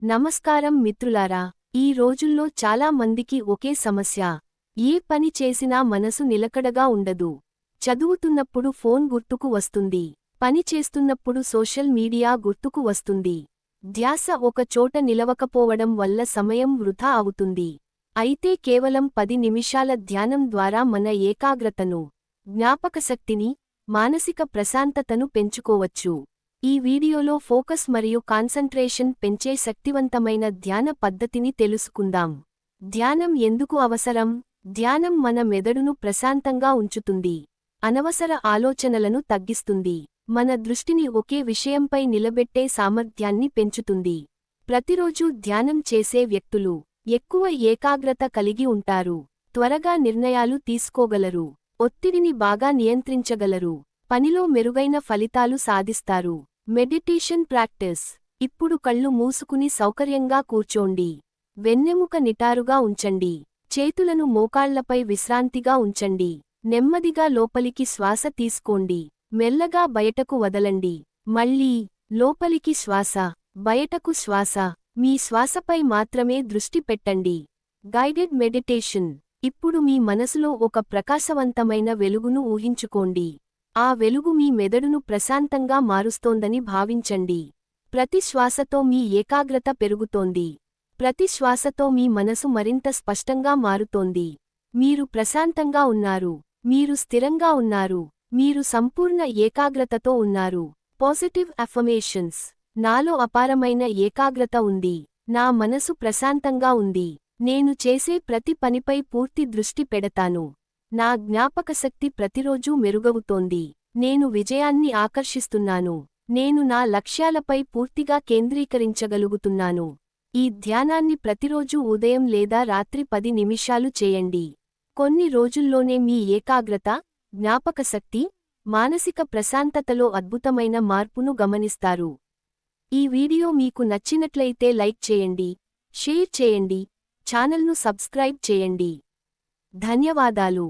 నమస్కారం మిత్రులారా. ఈ రోజుల్లో చాలా మందికి ఒకే సమస్య. ఏ పని చేసినా మనసు నిలకడగా ఉండదు. చదువుతున్నప్పుడు ఫోన్ గుర్తుకు వస్తుంది. పని చేస్తున్నప్పుడు సోషల్ మీడియా గుర్తుకు వస్తుంది. ధ్యాస ఒక చోట నిలవకపోవడం వల్ల సమయం వృధా అవుతుంది. అయితే కేవలం 10 నిమిషాల ధ్యానం ద్వారా మన ఏకాగ్రతను, జ్ఞాపకశక్తిని, మానసిక ప్రశాంతతను పెంచుకోవచ్చు. ఈ వీడియోలో ఫోకస్ మరియు కాన్సంట్రేషన్ పెంచే శక్తివంతమైన ధ్యాన పద్ధతిని తెలుసుకుందాం. ధ్యానం ఎందుకు అవసరం? ధ్యానం మన మెదడును ప్రశాంతంగా ఉంచుతుంది. అనవసర ఆలోచనలను తగ్గిస్తుంది. మన దృష్టిని ఒకే విషయంపై నిలబెట్టే సామర్థ్యాన్ని పెంచుతుంది. ప్రతిరోజూ ధ్యానం చేసే వ్యక్తులు ఎక్కువ ఏకాగ్రత కలిగి ఉంటారు. త్వరగా నిర్ణయాలు తీసుకోగలరు. ఒత్తిడిని బాగా నియంత్రించగలరు. పనిలో మెరుగైన ఫలితాలు సాధిస్తారు. Meditation practice. ఇప్పుడు కళ్ళు మూసుకుని సౌకర్యంగా కూర్చోండి. వెన్నెముక నిటారుగా ఉంచండి. చేతులను మోకాళ్లపై విశ్రాంతిగా ఉంచండి. నెమ్మదిగా లోపలికి శ్వాస తీసుకోండి. మెల్లగా బయటకు వదలండి. మళ్ళీ లోపలికి శ్వాస, బయటకు శ్వాస. మీ శ్వాసపై మాత్రమే దృష్టి పెట్టండి. Guided meditation. ఇప్పుడు మీ మనసులో ఒక ప్రకాశవంతమైన వెలుగును ఊహించుకోండి. ఆ వెలుగు మీ మెదడును ప్రశాంతంగా మారుస్తోందని భావించండి. ప్రతి శ్వాసతో మీ ఏకాగ్రత పెరుగుతోంది. ప్రతి శ్వాసతో మీ మనసు మరింత స్పష్టంగా మారుతోంది. మీరు ప్రశాంతంగా ఉన్నారు. మీరు స్థిరంగా ఉన్నారు. మీరు సంపూర్ణ ఏకాగ్రతతో ఉన్నారు. Positive affirmations. నాలో అపారమైన ఏకాగ్రత ఉంది. నా మనసు ప్రశాంతంగా ఉంది. నేను చేసే ప్రతి పనిపై పూర్తి దృష్టి పెడతాను. నా జ్ఞాపకశక్తి ప్రతిరోజూ మెరుగవుతోంది. నేను విజయాన్ని ఆకర్షిస్తున్నాను. నేను నా లక్ష్యాలపై పూర్తిగా కేంద్రీకరించగలుగుతున్నాను. ఈ ధ్యానాన్ని ప్రతిరోజూ ఉదయం లేదా రాత్రి 10 నిమిషాలు చేయండి. కొన్ని రోజుల్లోనే మీ ఏకాగ్రత, జ్ఞాపకశక్తి, మానసిక ప్రశాంతతలో అద్భుతమైన మార్పును గమనిస్తారు. ఈ వీడియో మీకు నచ్చినట్లయితే లైక్ చేయండి, షేర్ చేయండి, ఛానల్ను సబ్స్క్రైబ్ చేయండి. ధన్యవాదాలు.